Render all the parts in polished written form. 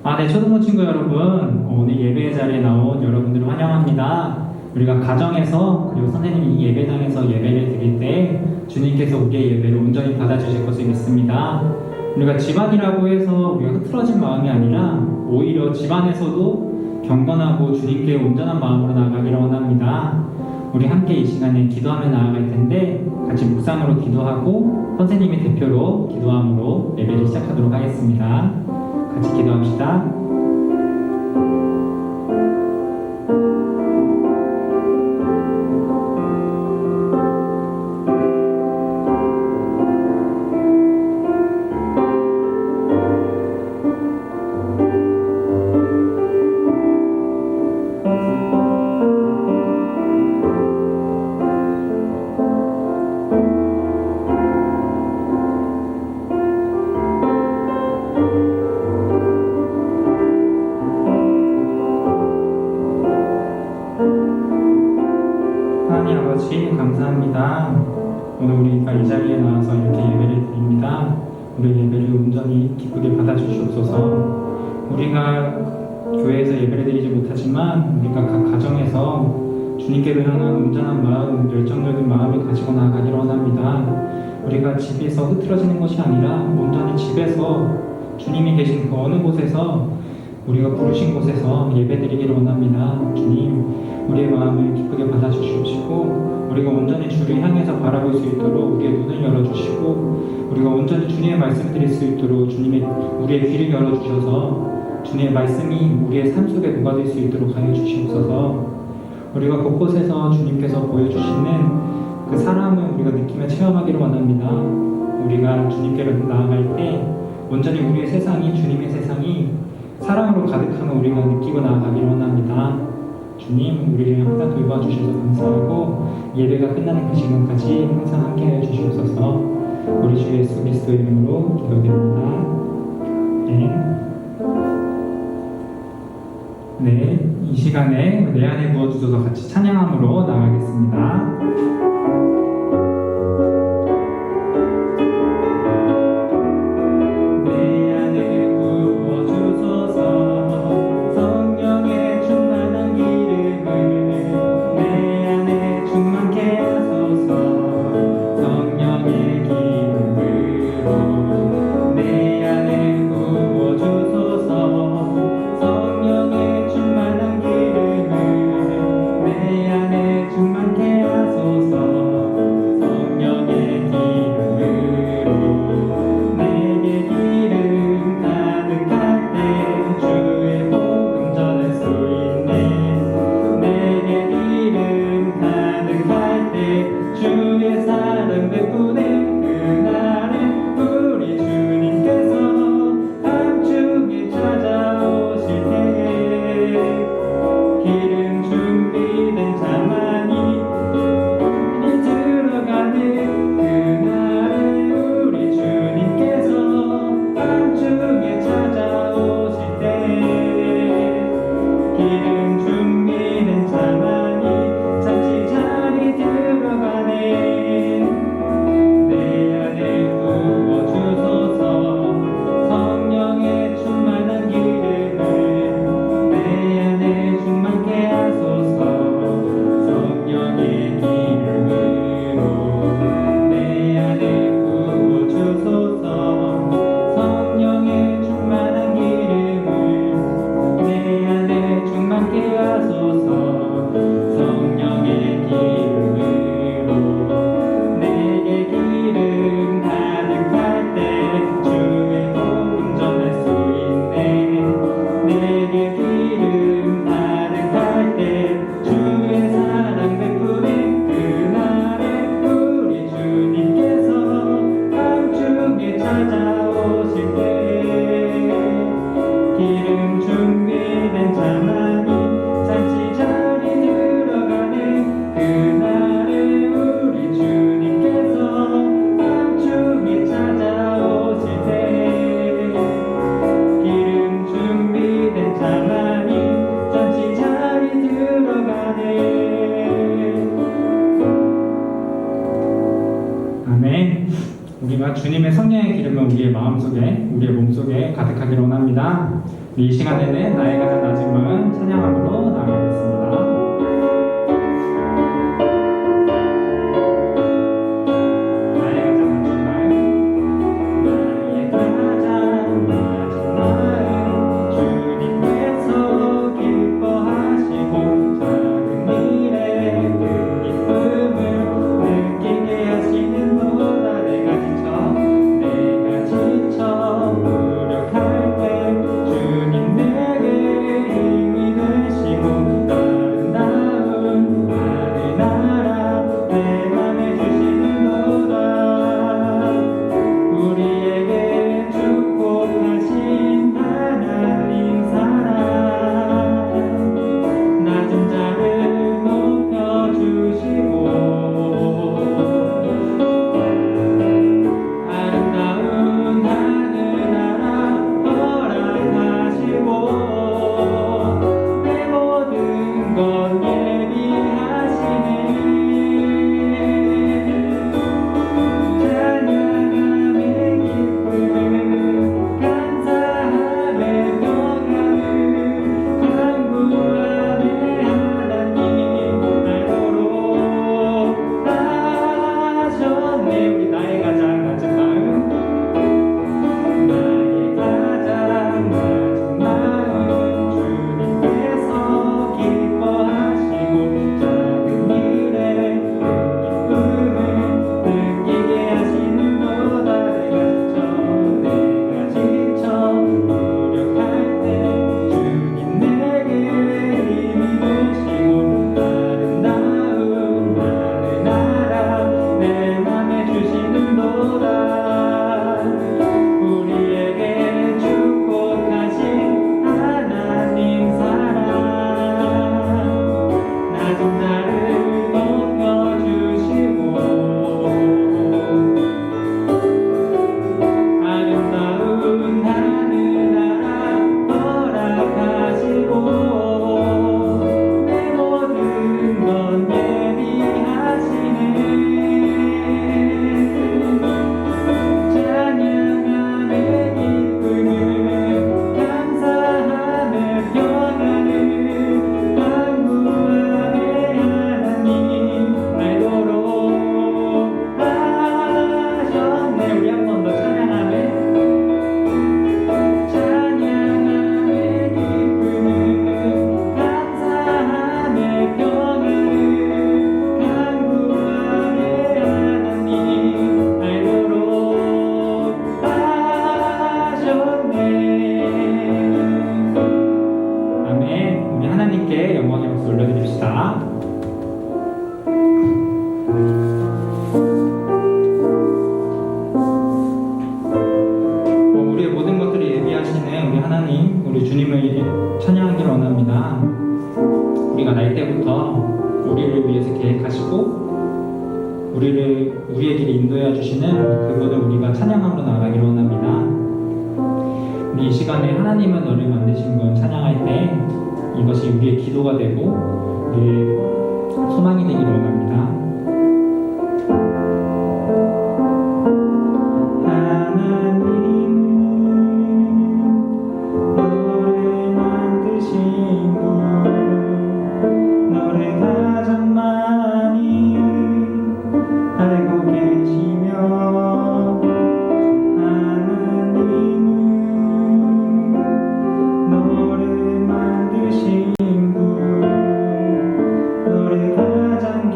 네, 초등부 친구 여러분, 오늘 예배 자리에 나온 여러분들을 환영합니다. 우리가 가정에서 그리고 선생님이 이 예배당에서 예배를 드릴 때 주님께서 우리의 예배를 온전히 받아주실 것을 믿습니다. 우리가 집안이라고 해서 우리가 흐트러진 마음이 아니라 오히려 집안에서도 경건하고 주님께 온전한 마음으로 나아가기를 원합니다. 우리 함께 이 시간에 기도하며 나아갈 텐데 같이 묵상으로 기도하고 선생님이 대표로 기도함으로 예배를 시작하도록 하겠습니다. 같이 기도합시다. 하나님 아버지 감사합니다. 오늘 우리가 이 자리에 나와서 이렇게 예배를 드립니다. 우리 예배를 온전히 기쁘게 받아주시옵소서. 우리가 교회에서 예배를 드리지 못하지만 우리가 각 가정에서 주님께로 향한 온전한 마음, 열정적인 마음을 가지고 나아가기를 원합니다. 우리가 집에서 흐트러지는 것이 아니라 온전히 집에서 주님이 계신 그 어느 곳에서 우리가 부르신 곳에서 예배드리기를 원합니다. 주님, 우리의 마음을 기쁘게 받아주시옵시고 우리가 온전히 주를 향해서 바라볼 수 있도록 우리의 눈을 열어주시고 우리가 온전히 주님의 말씀을 드릴 수 있도록 주님의 우리의 귀를 열어주셔서 주님의 말씀이 우리의 삶 속에 녹아들 수 있도록 하여 주시옵소서. 우리가 곳곳에서 주님께서 보여주시는 그 사랑을 우리가 느끼며 체험하기를 원합니다. 우리가 주님께로 나아갈 때 온전히 우리의 세상이 주님의 세상이 사랑으로 가득함을 우리가 느끼고 나아가기를 원합니다. 주님, 우리를 항상 돌봐주셔서 감사하고 예배가 끝나는 그 시간까지 항상 함께하여 주시옵소서. 우리 주 예수 그리스도의 이름으로 기도드립니다. 네, 이 시간에 내 안에 부어주셔서 같이 찬양함으로 나가겠습니다. 우리가 주님의 성령의 기름을 우리의 마음속에, 우리의 몸속에 가득하기를 원합니다. 이 시간에는 나의 가장 낮은 마음 찬양함으로 나아가겠습니다. 하나님께 영광의 박수 올려드립시다. 우리의 모든 것들을 예비하시는 우리 하나님, 우리 주님을 찬양하기를 원합니다. 우리가 날 때부터 우리를 위해서 계획하시고 우리의 길을 인도해 주시는 그분을 우리가 찬양함으로 나아가기를 원합니다. 우리 이 시간에 하나님은 너를 만드신 분 찬양할 때 이것이 우리의 기도가 되고 우리의 소망이 되기를 원합니다. 너를 가장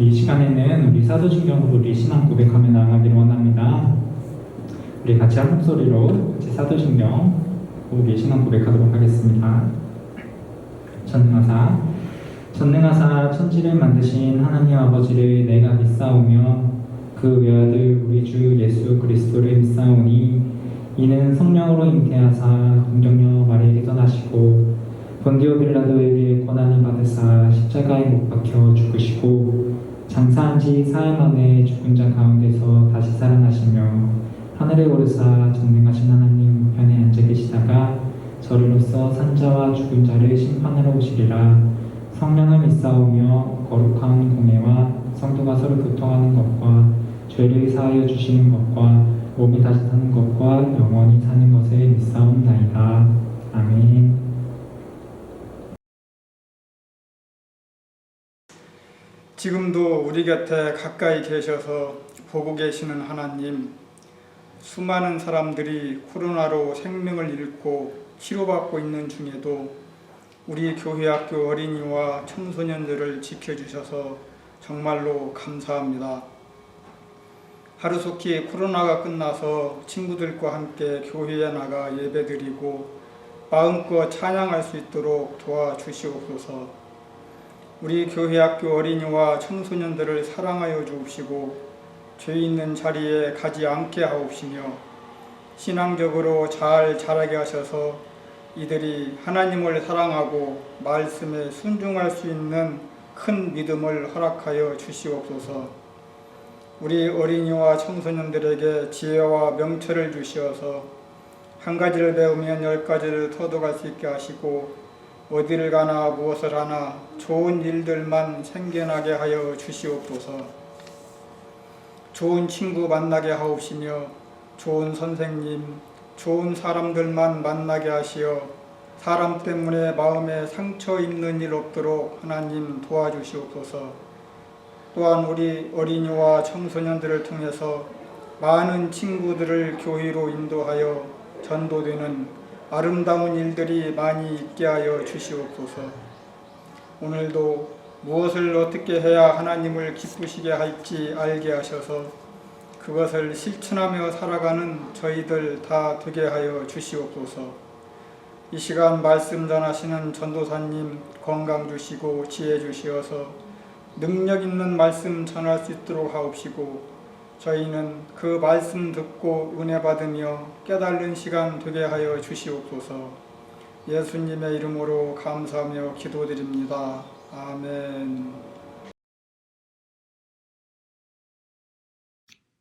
이 시간에는 우리 사도신경으로 우리 신앙 고백하며 나아가기를 원합니다. 우리 같이 한 목소리로 같이 사도신경 우리 신앙 고백하도록 하겠습니다. 전능하사 천지를 만드신 하나님 아버지를 내가 믿사오며 그 외아들 우리 주 예수 그리스도를 믿사오니 이는 성령으로 잉태하사 동정녀 마리아에게서 나시고 본디오 빌라도에게 고난을 받으사 십자가에 못 박혀 죽으시고 장사한 지 사흘 만에 죽은 자 가운데서 다시 살아나시며 하늘에 오르사 전능하신 하나님 우편에 앉아 계시다가 저리로서 산자와 죽은 자를 심판하러 오시리라. 성령을 믿사오며 거룩한 공예와 성도가 서로 교통하는 것과 죄를 사하여 주시는 것과 몸이 다시 사는 것과 영원히 사는 것을 믿사옵나이다. 아멘. 지금도 우리 곁에 가까이 계셔서 보고 계시는 하나님, 수많은 사람들이 코로나로 생명을 잃고 치료받고 있는 중에도 우리 교회학교 어린이와 청소년들을 지켜주셔서 정말로 감사합니다. 하루속히 코로나가 끝나서 친구들과 함께 교회에 나가 예배드리고 마음껏 찬양할 수 있도록 도와주시옵소서. 우리 교회학교 어린이와 청소년들을 사랑하여 주옵시고 죄 있는 자리에 가지 않게 하옵시며 신앙적으로 잘 자라게 하셔서 이들이 하나님을 사랑하고 말씀에 순종할 수 있는 큰 믿음을 허락하여 주시옵소서. 우리 어린이와 청소년들에게 지혜와 명철을 주시어서 한 가지를 배우면 10가지를 터득할 수 있게 하시고 어디를 가나 무엇을 하나 좋은 일들만 생겨나게 하여 주시옵소서. 좋은 친구 만나게 하옵시며 좋은 선생님, 좋은 사람들만 만나게 하시어 사람 때문에 마음에 상처 입는 일 없도록 하나님 도와주시옵소서. 또한 우리 어린이와 청소년들을 통해서 많은 친구들을 교회로 인도하여 전도되는 아름다운 일들이 많이 있게 하여 주시옵소서. 오늘도 무엇을 어떻게 해야 하나님을 기쁘시게 할지 알게 하셔서 그것을 실천하며 살아가는 저희들 다 되게 하여 주시옵소서. 이 시간 말씀 전하시는 전도사님 건강 주시고 지혜 주시어서 능력 있는 말씀 전할 수 있도록 하옵시고 저희는 그 말씀 듣고 은혜 받으며 깨달는 시간 되게 하여 주시옵소서. 예수님의 이름으로 감사하며 기도드립니다. 아멘.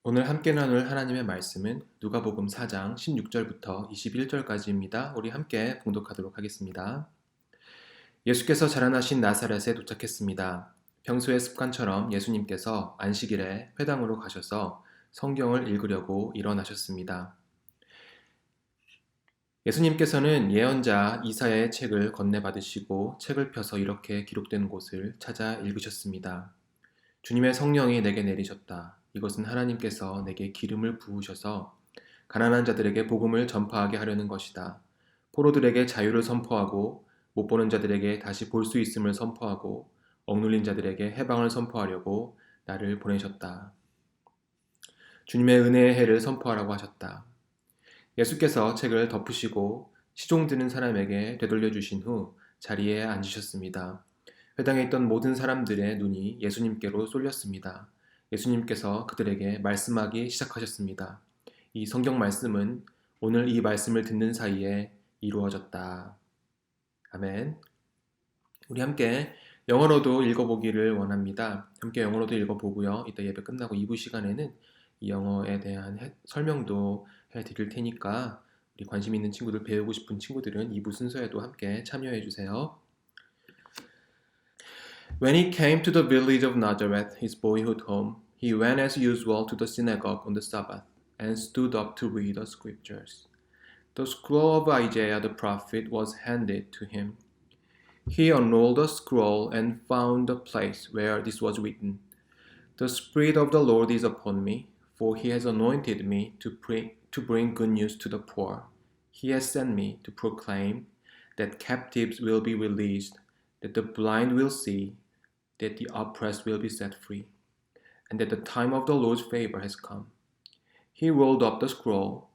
오늘 함께 나눌 하나님의 말씀은 누가복음 4장 16절부터 21절까지입니다. 우리 함께 봉독하도록 하겠습니다. 예수께서 자라나신 나사렛에 도착했습니다. 평소의 습관처럼 예수님께서 안식일에 회당으로 가셔서 성경을 읽으려고 일어나셨습니다. 예수님께서는 예언자 이사야의 책을 건네받으시고 책을 펴서 이렇게 기록된 곳을 찾아 읽으셨습니다. 주님의 성령이 내게 내리셨다. 이것은 하나님께서 내게 기름을 부으셔서 가난한 자들에게 복음을 전파하게 하려는 것이다. 포로들에게 자유를 선포하고 못 보는 자들에게 다시 볼 수 있음을 선포하고 억눌린 자들에게 해방을 선포하려고 나를 보내셨다. 주님의 은혜의 해를 선포하라고 하셨다. 예수께서 책을 덮으시고 시종 드는 사람에게 되돌려 주신 후 자리에 앉으셨습니다. 회당에 있던 모든 사람들의 눈이 예수님께로 쏠렸습니다. 예수님께서 그들에게 말씀하기 시작하셨습니다. 이 성경 말씀은 오늘 이 말씀을 듣는 사이에 이루어졌다. 아멘. 우리 함께 영어로도 읽어보기를 원합니다. 함께 영어로도 읽어보고요. 이따 예배 끝나고 2부 시간에는 이 영어에 대한 설명도 해드릴 테니까 우리 관심 있는 친구들, 배우고 싶은 친구들은 2부 순서에도 함께 참여해 주세요. When he came to the village of Nazareth, his boyhood home, he went as usual to the synagogue on the Sabbath and stood up to read the scriptures. The scroll of Isaiah the prophet was handed to him. He unrolled the scroll and found the place where this was written. The Spirit of the Lord is upon me, for he has anointed me to bring good news to the poor. He has sent me to proclaim that captives will be released, that the blind will see, that the oppressed will be set free, and that the time of the Lord's favor has come. He rolled up the scroll.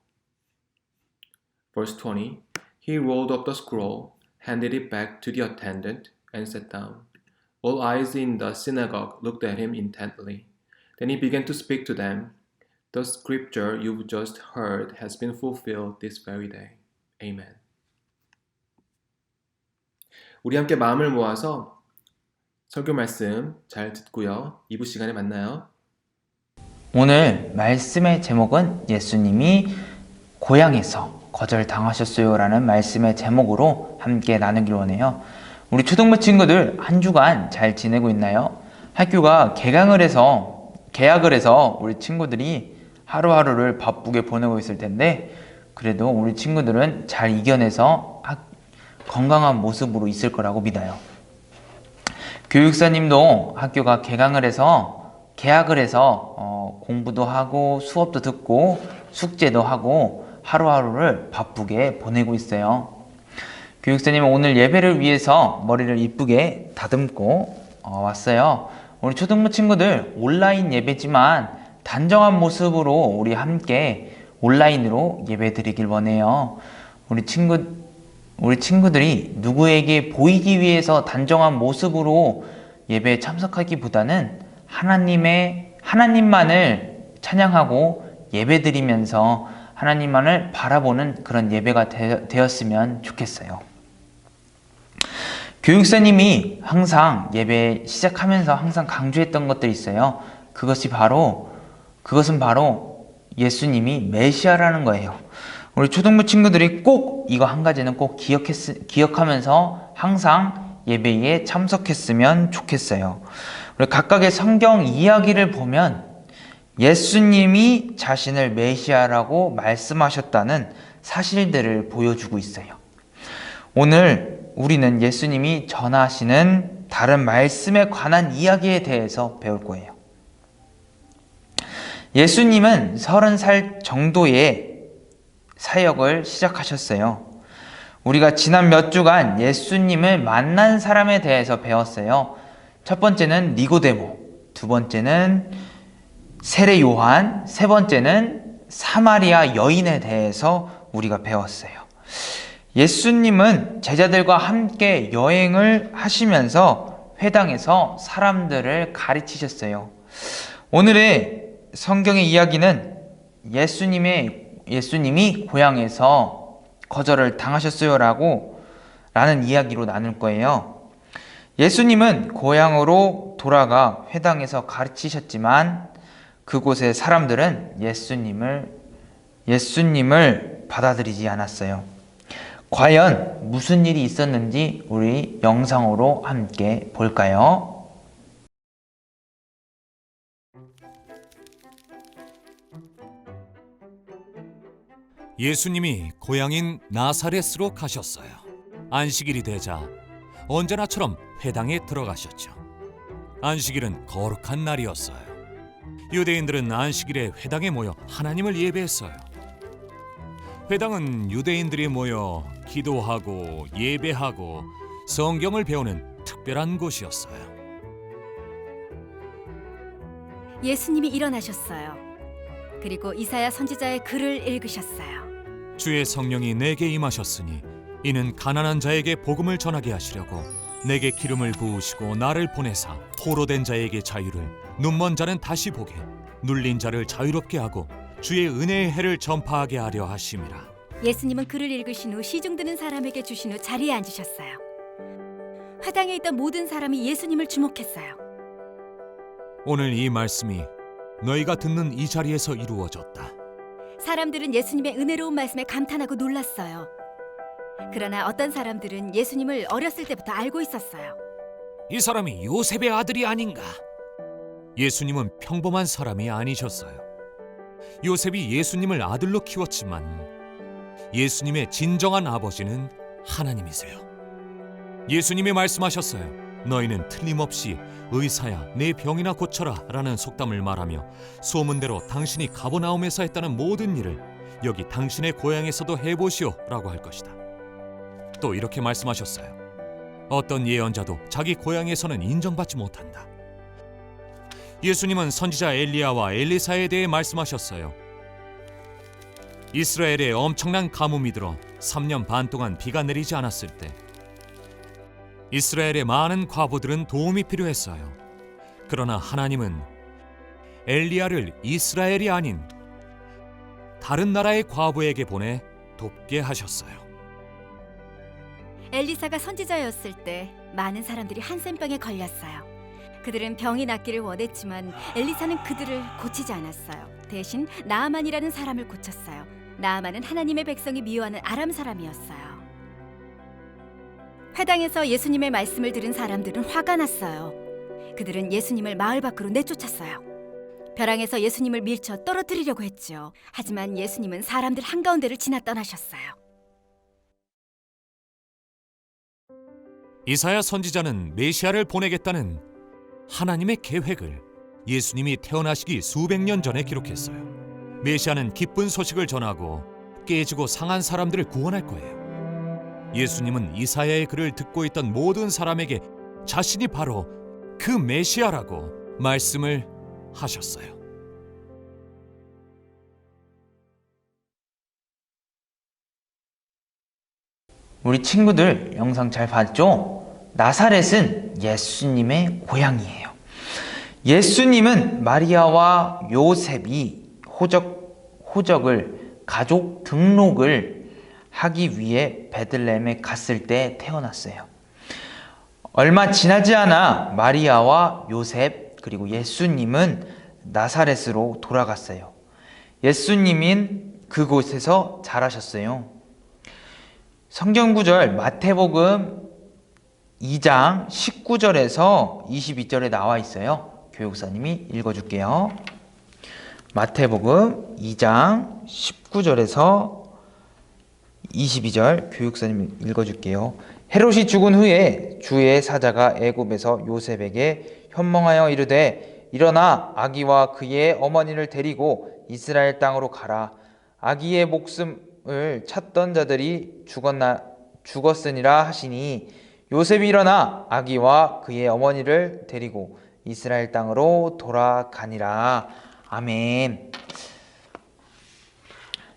Verse 20. He rolled up the scroll, handed it back to the attendant, and sat down. All eyes in the synagogue looked at him intently. Then he began to speak to them. The scripture you've just heard has been fulfilled this very day. Amen. 우리 함께 마음을 모아서 설교 말씀 잘 듣고요. 2부 시간에 만나요. 오늘 말씀의 제목은 예수님이 고향에서 거절당하셨어요 라는 말씀의 제목으로 함께 나누기로 하네요. 우리 초등부 친구들 한 주간 잘 지내고 있나요? 학교가 개학을 해서 우리 친구들이 하루하루를 바쁘게 보내고 있을 텐데 그래도 우리 친구들은 잘 이겨내서 건강한 모습으로 있을 거라고 믿어요. 교육사님도 학교가 개학을 해서 공부도 하고 수업도 듣고 숙제도 하고 하루하루를 바쁘게 보내고 있어요. 교육사님은 오늘 예배를 위해서 머리를 이쁘게 다듬고 왔어요. 우리 초등부 친구들 온라인 예배지만 단정한 모습으로 우리 함께 온라인으로 예배 드리길 원해요. 우리 친구들이 누구에게 보이기 위해서 단정한 모습으로 예배에 참석하기보다는 하나님만을 찬양하고 예배 드리면서 하나님만을 바라보는 그런 예배가 되었으면 좋겠어요. 교육사님이 항상 예배 시작하면서 항상 강조했던 것들이 있어요. 그것은 바로 예수님이 메시아라는 거예요. 우리 초등부 친구들이 꼭 이거 한 가지는 꼭 기억하면서 항상 예배에 참석했으면 좋겠어요. 우리 각각의 성경 이야기를 보면 예수님이 자신을 메시아라고 말씀하셨다는 사실들을 보여주고 있어요. 오늘 우리는 예수님이 전하시는 다른 말씀에 관한 이야기에 대해서 배울 거예요. 예수님은 30살 정도의 사역을 시작하셨어요. 우리가 지난 몇 주간 예수님을 만난 사람에 대해서 배웠어요. 첫 번째는 니고데모, 두 번째는 세례 요한, 세 번째는 사마리아 여인에 대해서 우리가 배웠어요. 예수님은 제자들과 함께 여행을 하시면서 회당에서 사람들을 가르치셨어요. 오늘의 성경의 이야기는 예수님이 고향에서 거절을 당하셨어요 라는 이야기로 나눌 거예요. 예수님은 고향으로 돌아가 회당에서 가르치셨지만 그곳의 사람들은 예수님을 받아들이지 않았어요. 과연 무슨 일이 있었는지 우리 영상으로 함께 볼까요? 예수님이 고향인 나사렛으로 가셨어요. 안식일이 되자 언제나처럼 회당에 들어가셨죠. 안식일은 거룩한 날이었어요. 유대인들은 안식일에 회당에 모여 하나님을 예배했어요. 회당은 유대인들이 모여 기도하고 예배하고 성경을 배우는 특별한 곳이었어요. 예수님이 일어나셨어요. 그리고 이사야 선지자의 글을 읽으셨어요. 주의 성령이 내게 임하셨으니 이는 가난한 자에게 복음을 전하게 하시려고 내게 기름을 부으시고 나를 보내사 포로된 자에게 자유를, 눈먼 자는 다시 보게, 눌린 자를 자유롭게 하고 주의 은혜의 해를 전파하게 하려 하심이라. 예수님은 글을 읽으신 후 시중 드는 사람에게 주신 후 자리에 앉으셨어요. 회당에 있던 모든 사람이 예수님을 주목했어요. 오늘 이 말씀이 너희가 듣는 이 자리에서 이루어졌다. 사람들은 예수님의 은혜로운 말씀에 감탄하고 놀랐어요. 그러나 어떤 사람들은 예수님을 어렸을 때부터 알고 있었어요. 이 사람이 요셉의 아들이 아닌가? 예수님은 평범한 사람이 아니셨어요. 요셉이 예수님을 아들로 키웠지만 예수님의 진정한 아버지는 하나님이세요. 예수님이 말씀하셨어요. 너희는 틀림없이 의사야 내 병이나 고쳐라 라는 속담을 말하며 소문대로 당신이 가버나움에서 했다는 모든 일을 여기 당신의 고향에서도 해보시오 라고 할 것이다. 또 이렇게 말씀하셨어요. 어떤 예언자도 자기 고향에서는 인정받지 못한다. 예수님은 선지자 엘리야와 엘리사에 대해 말씀하셨어요. 이스라엘에 엄청난 가뭄이 들어 3년 반 동안 비가 내리지 않았을 때 이스라엘의 많은 과부들은 도움이 필요했어요. 그러나 하나님은 엘리야를 이스라엘이 아닌 다른 나라의 과부에게 보내 돕게 하셨어요. 엘리사가 선지자였을 때 많은 사람들이 한센병에 걸렸어요. 그들은 병이 낫기를 원했지만 엘리사는 그들을 고치지 않았어요. 대신 나아만이라는 사람을 고쳤어요. 나아만은 하나님의 백성이 미워하는 아람 사람이었어요. 회당에서 예수님의 말씀을 들은 사람들은 화가 났어요. 그들은 예수님을 마을 밖으로 내쫓았어요. 벼랑에서 예수님을 밀쳐 떨어뜨리려고 했죠. 하지만 예수님은 사람들 한가운데를 지나 떠나셨어요. 이사야 선지자는 메시아를 보내겠다는 하나님의 계획을 예수님이 태어나시기 수백 년 전에 기록했어요. 메시아는 기쁜 소식을 전하고 깨지고 상한 사람들을 구원할 거예요. 예수님은 이사야의 글을 듣고 있던 모든 사람에게 자신이 바로 그 메시아라고 말씀을 하셨어요. 우리 친구들 영상 잘 봤죠? 나사렛은 예수님의 고향이에요. 예수님은 마리아와 요셉이 호적을 가족 등록을 하기 위해 베들레헴에 갔을 때 태어났어요. 얼마 지나지 않아 마리아와 요셉 그리고 예수님은 나사렛으로 돌아갔어요. 예수님은 그곳에서 자라셨어요. 성경 구절 마태복음 2장 19절에서 22절에 나와 있어요. 교육사님이 읽어줄게요. 마태복음 2장 19절에서 22절 교육사님이 읽어줄게요. 헤롯이 죽은 후에 주의 사자가 애굽에서 요셉에게 현몽하여 이르되 일어나 아기와 그의 어머니를 데리고 이스라엘 땅으로 가라. 아기의 목숨을 찾던 자들이 죽었으니라 하시니 요셉이 일어나 아기와 그의 어머니를 데리고 이스라엘 땅으로 돌아가니라. 아멘.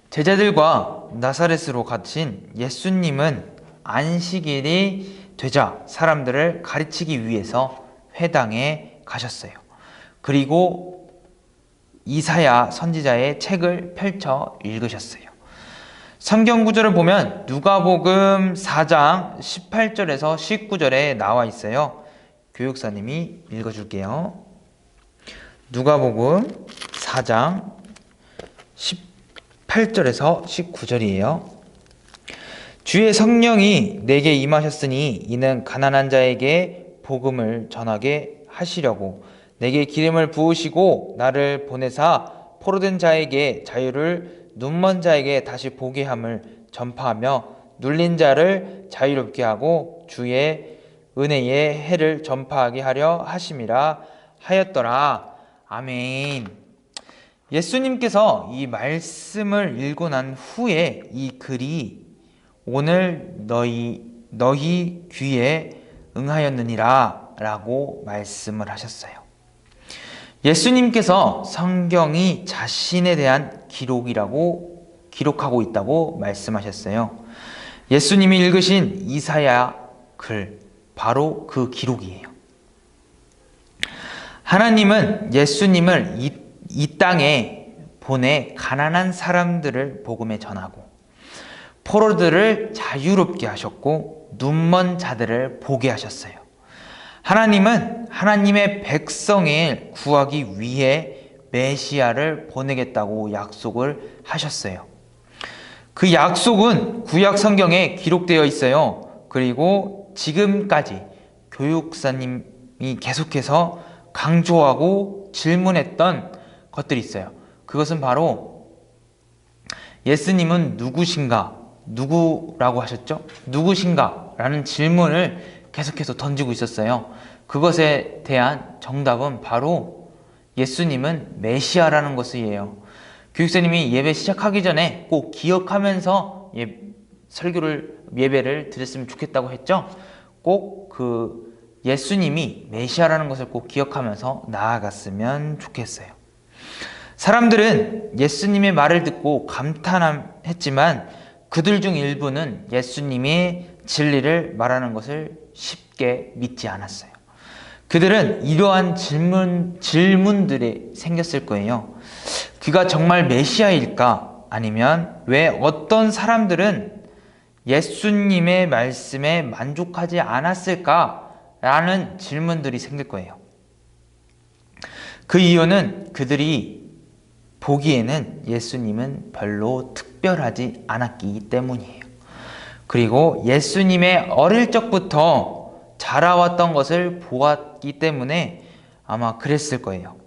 제자들과 나사렛으로 가신 예수님은 안식일이 되자 사람들을 가르치기 위해서 회당에 가셨어요. 그리고 이사야 선지자의 책을 펼쳐 읽으셨어요. 성경 구절을 보면 누가복음 4장 18절에서 19절에 나와 있어요. 교육사님이 읽어줄게요. 누가복음 4장 18절에서 19절이에요. 주의 성령이 내게 임하셨으니 이는 가난한 자에게 복음을 전하게 하시려고 내게 기름을 부으시고 나를 보내사 포로된 자에게 자유를 눈먼 자에게 다시 보게 함을 전파하며 눌린 자를 자유롭게 하고 주의 은혜의 해를 전파하게 하려 하심이라 하였더라. 아멘. 예수님께서 이 말씀을 읽고 난 후에 이 글이 오늘 너희 귀에 응하였느니라 라고 말씀을 하셨어요. 예수님께서 성경이 자신에 대한 기록하고 있다고 말씀하셨어요. 예수님이 읽으신 이사야 글, 바로 그 기록이에요. 하나님은 예수님을 이 땅에 보내 가난한 사람들을 복음에 전하고 포로들을 자유롭게 하셨고 눈먼 자들을 보게 하셨어요. 하나님은 하나님의 백성을 구하기 위해 메시아를 보내겠다고 약속을 하셨어요. 그 약속은 구약 성경에 기록되어 있어요. 그리고 지금까지 교육사님이 계속해서 강조하고 질문했던 것들이 있어요. 그것은 바로 예수님은 누구신가? 누구라고 하셨죠? 누구신가? 라는 질문을 계속해서 던지고 있었어요. 그것에 대한 정답은 바로 예수님은 메시아라는 것이에요. 교육사님이 예배 시작하기 전에 꼭 기억하면서 예배를 드렸으면 좋겠다고 했죠. 꼭 그 예수님이 메시아라는 것을 꼭 기억하면서 나아갔으면 좋겠어요. 사람들은 예수님의 말을 듣고 감탄했지만 그들 중 일부는 예수님이 진리를 말하는 것을 쉽게 믿지 않았어요. 그들은 이러한 질문들이 생겼을 거예요. 그가 정말 메시아일까? 아니면 왜 어떤 사람들은 예수님의 말씀에 만족하지 않았을까? 라는 질문들이 생길 거예요. 그 이유는 그들이 보기에는 예수님은 별로 특별하지 않았기 때문이에요. 그리고 예수님의 어릴 적부터 자라왔던 것을 보았기 때문에 아마 그랬을 거예요.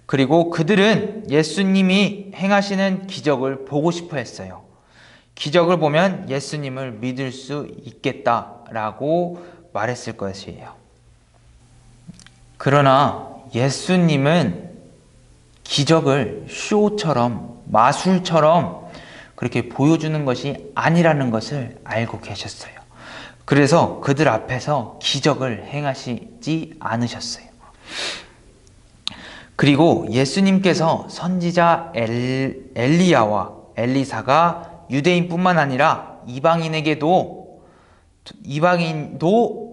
그리고 그들은 예수님이 행하시는 기적을 보고 싶어 했어요. 기적을 보면 예수님을 믿을 수 있겠다라고 말했을 것이에요. 그러나 예수님은 기적을 쇼처럼, 마술처럼 그렇게 보여주는 것이 아니라는 것을 알고 계셨어요. 그래서 그들 앞에서 기적을 행하시지 않으셨어요. 그리고 예수님께서 선지자 엘리야와 엘리사가 유대인뿐만 아니라 이방인도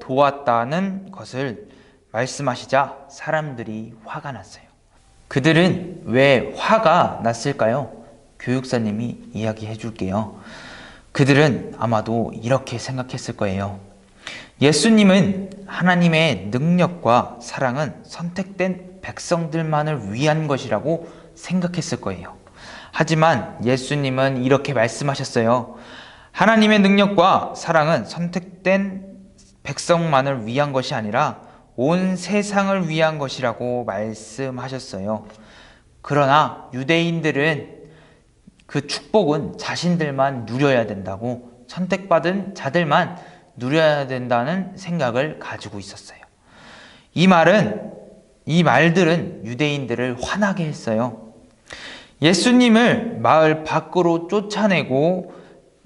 도왔다는 것을 말씀하시자 사람들이 화가 났어요. 그들은 왜 화가 났을까요? 교육사님이 이야기해 줄게요. 그들은 아마도 이렇게 생각했을 거예요. 예수님은 하나님의 능력과 사랑은 선택된 백성들만을 위한 것이라고 생각했을 거예요. 하지만 예수님은 이렇게 말씀하셨어요. 하나님의 능력과 사랑은 선택된 백성만을 위한 것이 아니라 온 세상을 위한 것이라고 말씀하셨어요. 그러나 유대인들은 그 축복은 자신들만 누려야 된다고, 선택받은 자들만 누려야 된다는 생각을 가지고 있었어요. 이 말들은 유대인들을 화나게 했어요. 예수님을 마을 밖으로 쫓아내고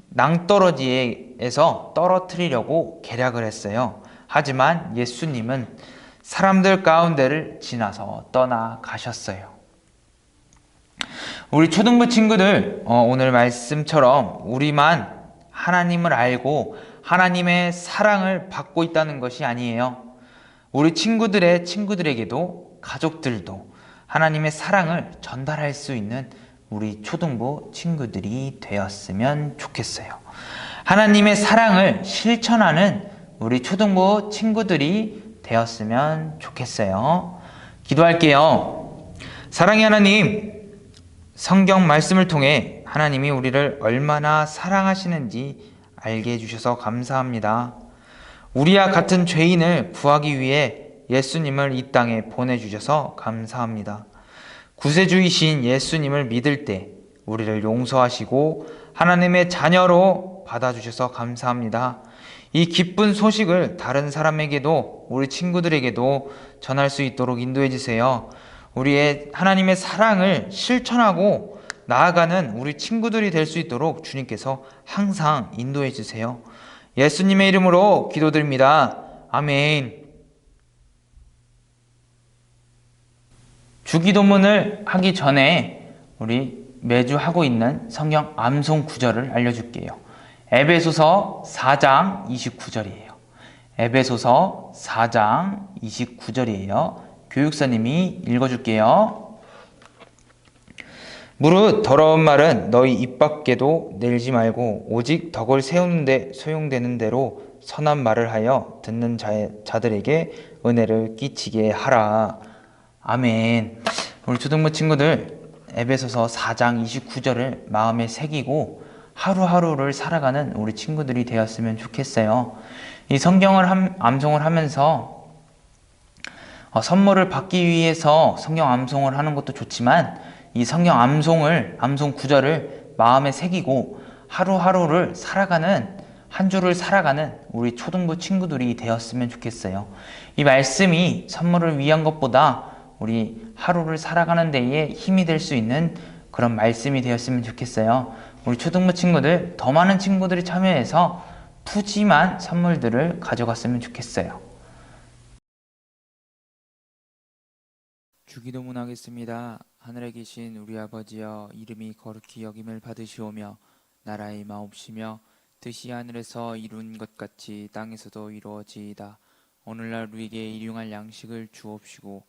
낭떠러지에서 떨어뜨리려고 계략을 했어요. 하지만 예수님은 사람들 가운데를 지나서 떠나가셨어요. 우리 초등부 친구들, 오늘 말씀처럼 우리만 하나님을 알고 하나님의 사랑을 받고 있다는 것이 아니에요. 우리 친구들의 친구들에게도, 가족들도 하나님의 사랑을 전달할 수 있는 우리 초등부 친구들이 되었으면 좋겠어요. 하나님의 사랑을 실천하는 우리 초등부 친구들이 되었으면 좋겠어요. 기도할게요. 사랑의 하나님, 성경 말씀을 통해 하나님이 우리를 얼마나 사랑하시는지 알게 해주셔서 감사합니다. 우리와 같은 죄인을 구하기 위해 예수님을 이 땅에 보내주셔서 감사합니다. 구세주이신 예수님을 믿을 때 우리를 용서하시고 하나님의 자녀로 받아주셔서 감사합니다. 이 기쁜 소식을 다른 사람에게도, 우리 친구들에게도 전할 수 있도록 인도해 주세요. 우리의 하나님의 사랑을 실천하고 나아가는 우리 친구들이 될 수 있도록 주님께서 항상 인도해 주세요. 예수님의 이름으로 기도드립니다. 아멘. 주기도문을 하기 전에 우리 매주 하고 있는 성경 암송 구절을 알려줄게요. 에베소서 4장 29절이에요. 에베소서 4장 29절이에요. 교육사님이 읽어줄게요. 무릇 더러운 말은 너희 입 밖에도 내지 말고 오직 덕을 세우는 데 소용되는 대로 선한 말을 하여 듣는 자들에게 은혜를 끼치게 하라. 아멘. 우리 초등부 친구들, 에베소서 4장 29절을 마음에 새기고 하루하루를 살아가는 우리 친구들이 되었으면 좋겠어요. 이 성경을 암송을 하면서 선물을 받기 위해서 성경 암송을 하는 것도 좋지만 이 성경 암송 구절을 마음에 새기고 하루하루를 살아가는, 한 주를 살아가는 우리 초등부 친구들이 되었으면 좋겠어요. 이 말씀이 선물을 위한 것보다 우리 하루를 살아가는 데에 힘이 될 수 있는 그런 말씀이 되었으면 좋겠어요. 우리 초등부 친구들, 더 많은 친구들이 참여해서 푸짐한 선물들을 가져갔으면 좋겠어요. 주기도문하겠습니다. 하늘에 계신 우리 아버지여, 이름이 거룩히 여김을 받으시오며 나라의 마옵시며 뜻이 하늘에서 이룬 것 같이 땅에서도 이루어지이다. 오늘날 우리에게 일용할 양식을 주옵시고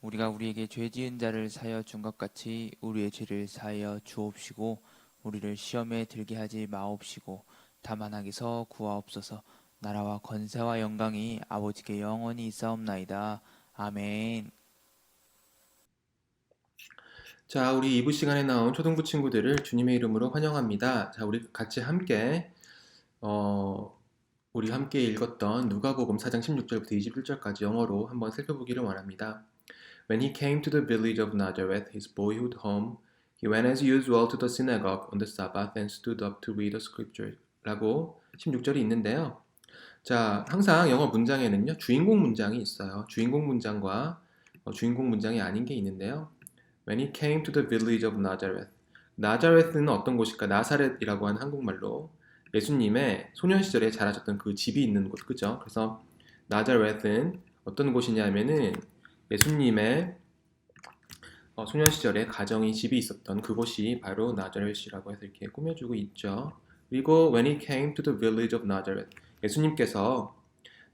우리가 우리에게 죄 지은 자를 사하여 준 것 같이 우리의 죄를 사하여 주옵시고 우리를 시험에 들게 하지 마옵시고 다만 악에서 구하옵소서. 나라와 권세와 영광이 아버지께 영원히 있사옵나이다. 아멘. 자, 우리 2부 시간에 나온 초등부 친구들을 주님의 이름으로 환영합니다. 자, 우리 같이 함께 우리 함께 읽었던 누가복음 4장 16절부터 21절까지 영어로 한번 살펴보기를 원합니다. When he came to the village of Nazareth, his boyhood home, he went as usual to the synagogue on the Sabbath and stood up to read the scripture. 라고 16절이 있는데요. 자, 항상 영어 문장에는요, 주인공 문장이 있어요. 주인공 문장과 주인공 문장이 아닌 게 있는데요. When he came to the village of Nazareth. 나자렛은 어떤 곳일까? 나사렛이라고 하는 한국말로 예수님의 소년 시절에 자라셨던 그 집이 있는 곳, 그죠? 그래서 나자렛은 어떤 곳이냐면은 예수님의 소년 시절에 가정이 집이 있었던 그곳이 바로 나자렛이라고 해서 이렇게 꾸며주고 있죠. 그리고 when he came to the village of Nazareth. 예수님께서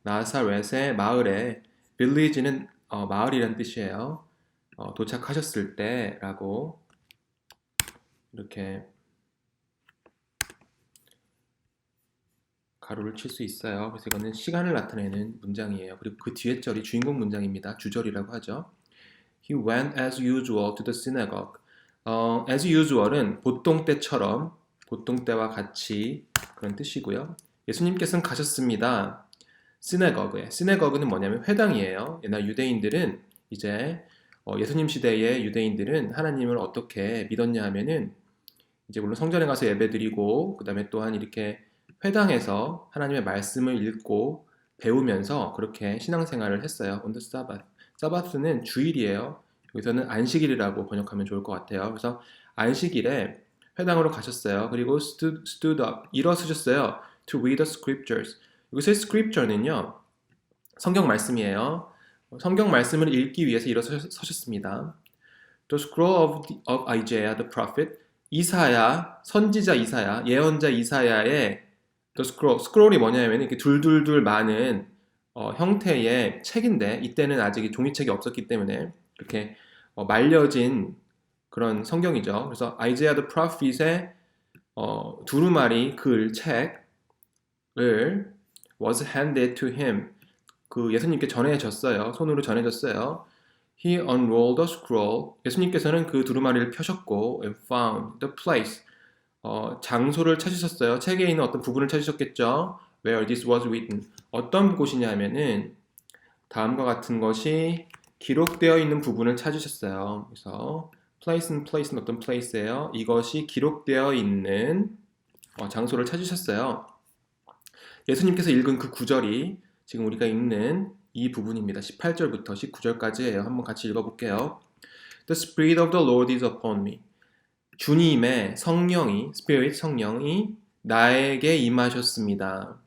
나사렛의 마을에 village는 마을이란 뜻이에요. 도착하셨을 때라고 이렇게 가로를 칠 수 있어요. 그래서 이거는 시간을 나타내는 문장이에요. 그리고 그 뒤에 절이 주인공 문장입니다. 주절이라고 하죠. He went as usual to the synagogue. as usual은 보통 때처럼, 보통 때와 같이 그런 뜻이고요. 예수님께서는 가셨습니다. 시나고그에. 시나고그는 뭐냐면 회당이에요. 옛날 유대인들은 이제 예수님 시대의 유대인들은 하나님을 어떻게 믿었냐 하면은 이제 물론 성전에 가서 예배드리고 그 다음에 또한 이렇게 회당에서 하나님의 말씀을 읽고 배우면서 그렇게 신앙생활을 했어요. On the Sabbath. 사바스는 주일이에요. 여기서는 안식일이라고 번역하면 좋을 것 같아요. 그래서 안식일에 회당으로 가셨어요. 그리고 stood up, 일어서셨어요. To read the scriptures. 여기서 scripture는요, 성경 말씀이에요. 성경 말씀을 읽기 위해서 일어서셨습니다. The scroll of Isaiah the prophet. 이사야, 선지자 이사야, 예언자 이사야의 The scroll이 뭐냐면 이렇게 둘둘둘 많은 형태의 책인데 이때는 아직 종이책이 없었기 때문에 이렇게 말려진 그런 성경이죠. 그래서 Isaiah the prophet의 두루마리 글 책을 was handed to him. 그 예수님께 전해졌어요. 손으로 전해졌어요. He unrolled the scroll. 예수님께서는 그 두루마리를 펴셨고 and found the place. 장소를 찾으셨어요. 책에 있는 어떤 부분을 찾으셨겠죠. Where this was written. 어떤 곳이냐면은 다음과 같은 것이 기록되어 있는 부분을 찾으셨어요. 그래서 place는 어떤 place예요. 이것이 기록되어 있는 장소를 찾으셨어요. 예수님께서 읽은 그 구절이 지금 우리가 읽는 이 부분입니다. 18절부터 19절까지예요. 한번 같이 읽어볼게요. The Spirit of the Lord is upon me. 주님의 성령이, Spirit 성령이 나에게 임하셨습니다.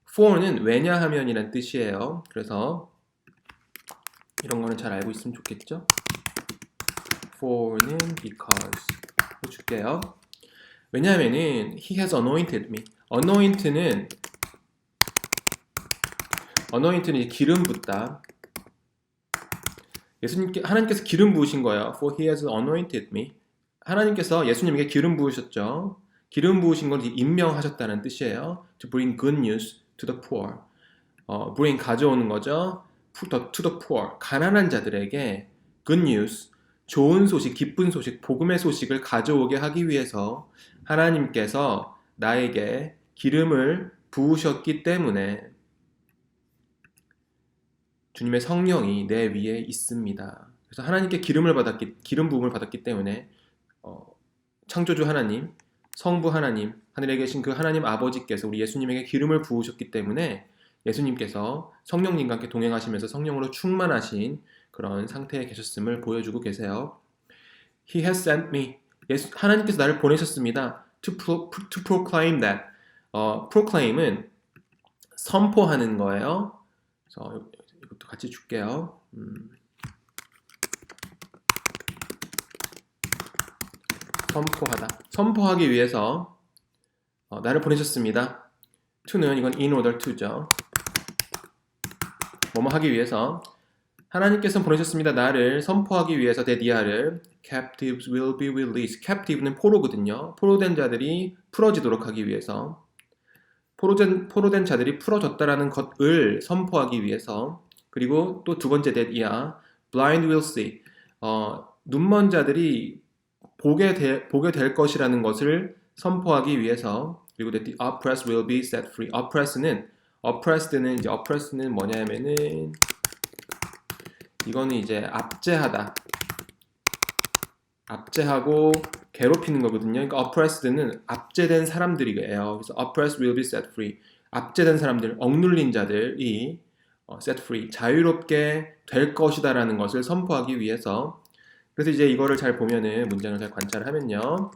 for는 왜냐하면이란 뜻이에요. 그래서 이런 거는 잘 알고 있으면 좋겠죠? for는 because. 줄게요. 왜냐하면은 He has anointed me. anoint는 기름 붓다. 하나님께서 기름 부으신 거예요. For he has anointed me. 하나님께서 예수님에게 기름 부으셨죠. 기름 부으신 걸 임명하셨다는 뜻이에요. To bring good news to the poor. bring 가져오는 거죠. to the poor. 가난한 자들에게 good news, 좋은 소식, 기쁜 소식, 복음의 소식을 가져오게 하기 위해서 하나님께서 나에게 기름을 부으셨기 때문에 주님의 성령이 내 위에 있습니다. 그래서 하나님께 기름 부음을 받았기 때문에 창조주 하나님, 성부 하나님, 하늘에 계신 그 하나님 아버지께서 우리 예수님에게 기름을 부으셨기 때문에 예수님께서 성령님과 함께 동행하시면서 성령으로 충만하신 그런 상태에 계셨음을 보여주고 계세요. He has sent me. 하나님께서 나를 보내셨습니다. To proclaim that. proclaim은 선포하는 거예요. 그래서 이것도 같이 줄게요. 선포하다. 선포하기 위해서 나를 보내셨습니다. to는 이건 in order to죠. 뭐뭐 하기 위해서 하나님께서 보내셨습니다. 나를 선포하기 위해서 데디아를 captives will be released. captive는 포로거든요. 포로된 자들이 풀어지도록 하기 위해서 포로된 자들이 풀어졌다라는 것을 선포하기 위해서 그리고 또 두 번째 데디아 blind will see. 눈먼 자들이 보게 될 것이라는 것을 선포하기 위해서 그리고 the oppressed will be set free. oppressed는 뭐냐면은 이거는 이제 압제하고 괴롭히는 거거든요. 그러니까 oppressed는 압제된 사람들이에요. 그래서 oppressed will be set free. 압제된 사람들, 억눌린 자들이 set free, 자유롭게 될 것이다라는 것을 선포하기 위해서. 그래서 이제 이거를 잘 보면은 문장을 잘 관찰하면요.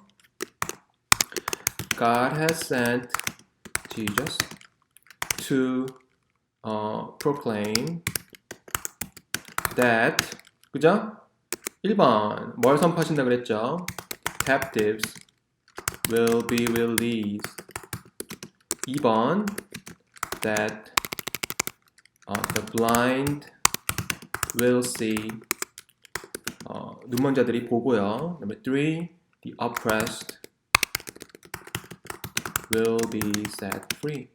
God has sent Jesus to proclaim that, 그죠? 1번 뭘 선포하신다 그랬죠? Captives will be released. 2번 that the blind will see. 눈먼 자들이 보고요. Number 3, the oppressed will be set free.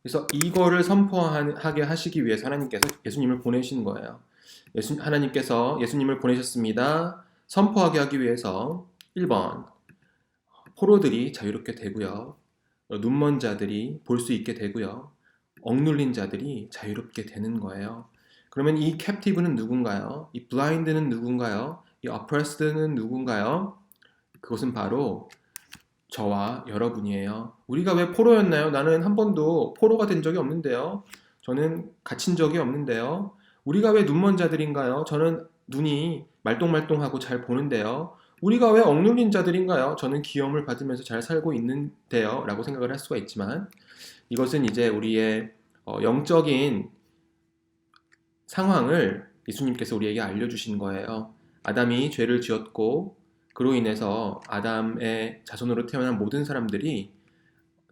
그래서 이거를 선포하게 하시기 위해서 하나님께서 예수님을 보내신 거예요. 하나님께서 예수님을 보내셨습니다. 선포하게 하기 위해서 1번 포로들이 자유롭게 되고요. 눈먼 자들이 볼 수 있게 되고요. 억눌린 자들이 자유롭게 되는 거예요. 그러면 이 captive는 누군가요? 이 blind는 누군가요? 이 oppressed는 누군가요? 그것은 바로 저와 여러분이에요. 우리가 왜 포로였나요? 나는 한 번도 포로가 된 적이 없는데요. 저는 갇힌 적이 없는데요. 우리가 왜 눈먼 자들인가요? 저는 눈이 말똥말똥하고 잘 보는데요. 우리가 왜 억눌린 자들인가요? 저는 기염을 받으면서 잘 살고 있는데요. 라고 생각을 할 수가 있지만 이것은 이제 우리의 영적인 상황을 예수님께서 우리에게 알려주신 거예요. 아담이 죄를 지었고 그로 인해서 아담의 자손으로 태어난 모든 사람들이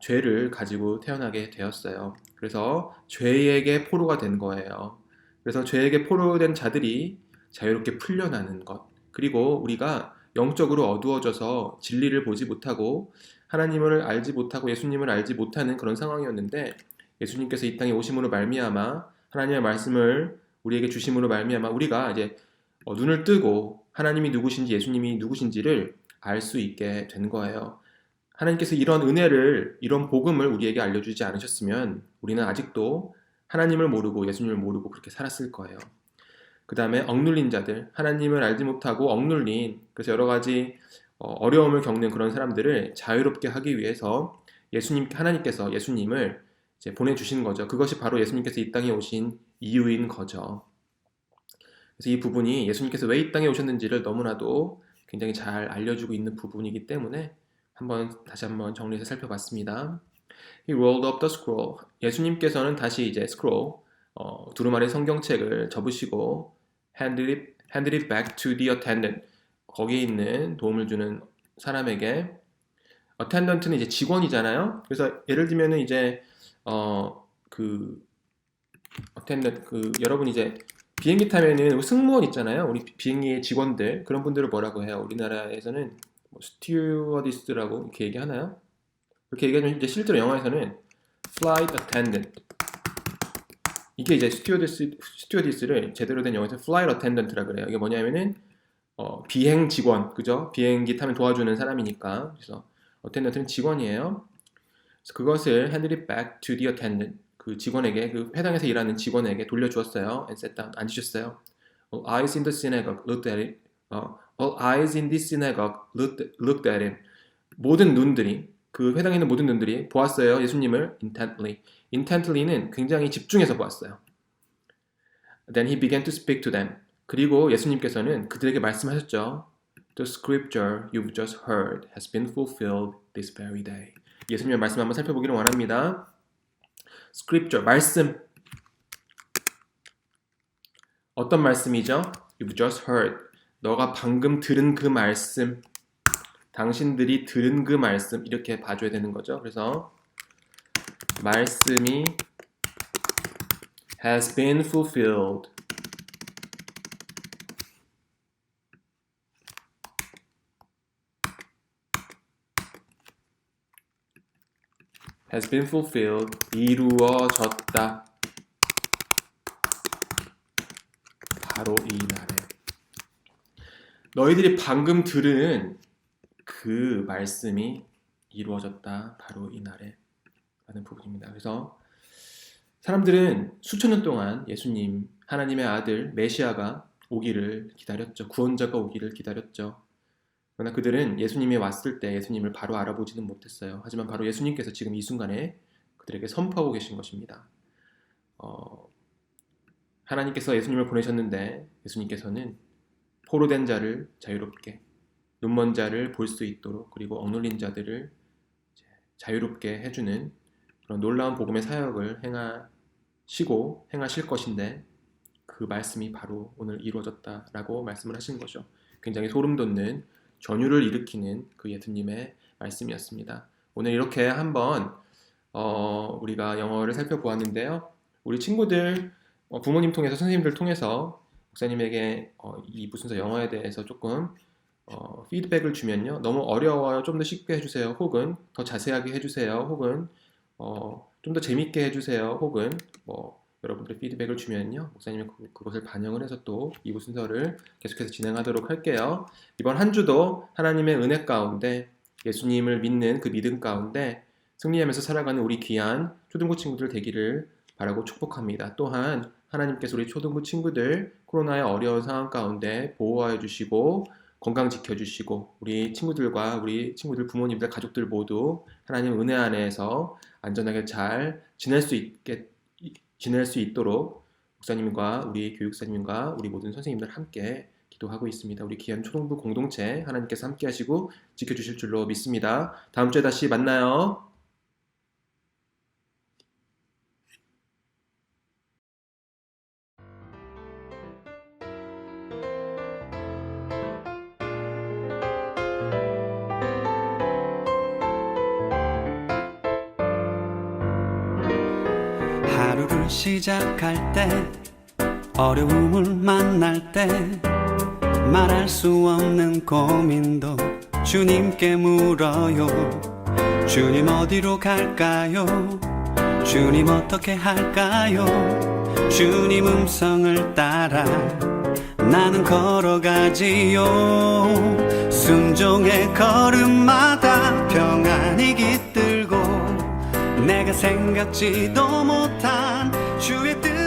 죄를 가지고 태어나게 되었어요. 그래서 죄에게 포로가 된 거예요. 그래서 죄에게 포로된 자들이 자유롭게 풀려나는 것. 그리고 우리가 영적으로 어두워져서 진리를 보지 못하고 하나님을 알지 못하고 예수님을 알지 못하는 그런 상황이었는데 예수님께서 이 땅에 오심으로 말미암아 하나님의 말씀을 우리에게 주심으로 말미암아 우리가 이제 눈을 뜨고 하나님이 누구신지 예수님이 누구신지를 알 수 있게 된 거예요. 하나님께서 이런 은혜를, 이런 복음을 우리에게 알려주지 않으셨으면 우리는 아직도 하나님을 모르고 예수님을 모르고 그렇게 살았을 거예요. 그 다음에 억눌린 자들, 하나님을 알지 못하고 억눌린, 그래서 여러 가지 어려움을 겪는 그런 사람들을 자유롭게 하기 위해서 하나님께서 예수님을 이제 보내주신 거죠. 그것이 바로 예수님께서 이 땅에 오신 이유인 거죠. 그래서 이 부분이 예수님께서 왜 이 땅에 오셨는지를 너무나도 굉장히 잘 알려주고 있는 부분이기 때문에 다시 한번 정리해서 살펴봤습니다. He rolled up the scroll. 예수님께서는 다시 이제 scroll, 두루마리 성경책을 접으시고 handed it back to the attendant. 거기에 있는 도움을 주는 사람에게, attendant는 이제 직원이잖아요. 그래서 예를 들면은 이제 attendant 여러분 이제 비행기 타면은 승무원 있잖아요. 우리 비행기의 직원들, 그런 분들을 뭐라고 해요? 우리나라에서는 스튜어디스라고 이렇게 얘기하나요? 그렇게 얘기하면 이제 실제로 영화에서는 flight attendant. 이게 이제 스튜어디스를 제대로 된 영어에서 flight attendant라 그래요. 이게 뭐냐면은 비행 직원, 그죠? 비행기 타면 도와주는 사람이니까. 그래서 attendant는 직원이에요. 그래서 그것을 handed it back to the attendant. 그 직원에게, 그 회당에서 일하는 직원에게 돌려주었어요. And sat down. 앉으셨어요. All eyes in the synagogue looked at it. All eyes in this synagogue looked at him. 모든 눈들이, 그 회당에 있는 모든 눈들이 보았어요. 예수님을 intently. intently는 굉장히 집중해서 보았어요. Then he began to speak to them. 그리고 예수님께서는 그들에게 말씀하셨죠. The scripture you've just heard has been fulfilled this very day. 예수님의 말씀 한번 살펴보기를 원합니다. Scripture, 말씀. 어떤 말씀이죠? You've just heard. 너가 방금 들은 그 말씀. 당신들이 들은 그 말씀 이렇게 봐줘야 되는 거죠. 그래서 말씀이 has been fulfilled. has been fulfilled. 이루어졌다. 바로 이 날에. 너희들이 방금 들은 그 말씀이 이루어졌다. 바로 이 날에. 라는 부분입니다. 그래서 사람들은 수천 년 동안 예수님, 하나님의 아들 메시아가 오기를 기다렸죠. 구원자가 오기를 기다렸죠. 그러나 그들은 예수님이 왔을 때 예수님을 바로 알아보지는 못했어요. 하지만 바로 예수님께서 지금 이 순간에 그들에게 선포하고 계신 것입니다. 하나님께서 예수님을 보내셨는데 예수님께서는 포로된 자를 자유롭게, 눈먼 자를 볼 수 있도록, 그리고 억눌린 자들을 자유롭게 해주는 그런 놀라운 복음의 사역을 행하실 것인데 그 말씀이 바로 오늘 이루어졌다라고 말씀을 하신 거죠. 굉장히 소름 돋는 전율을 일으키는 그 예수님의 말씀이었습니다. 오늘 이렇게 한번 우리가 영어를 살펴보았는데요. 우리 친구들, 부모님 통해서, 선생님들 통해서 목사님에게 이 무슨서 영어에 대해서 조금 피드백을 주면요. 너무 어려워요. 좀 더 쉽게 해주세요. 혹은 더 자세하게 해주세요. 혹은 좀 더 재밌게 해주세요. 혹은 여러분들의 피드백을 주면요. 목사님이 그것을 반영을 해서 또 이부 순서를 계속해서 진행하도록 할게요. 이번 한 주도 하나님의 은혜 가운데 예수님을 믿는 그 믿음 가운데 승리하면서 살아가는 우리 귀한 초등부 친구들 되기를 바라고 축복합니다. 또한 하나님께서 우리 초등부 친구들 코로나의 어려운 상황 가운데 보호하여 주시고 건강 지켜주시고 우리 친구들과 우리 친구들 부모님들 가족들 모두 하나님 은혜 안에서 안전하게 잘 지낼 수 있도록 목사님과 우리 교육사님과 우리 모든 선생님들 함께 기도하고 있습니다. 우리 귀한 초등부 공동체 하나님께서 함께 하시고 지켜주실 줄로 믿습니다. 다음 주에 다시 만나요. 하루를 시작할 때 어려움을 만날 때 말할 수 없는 고민도 주님께 물어요. 주님 어디로 갈까요? 주님 어떻게 할까요? 주님 음성을 따라 나는 걸어가지요. 순종의 걸음마다 평안이 깃들고 내가 생각지도 못한 주의 뜻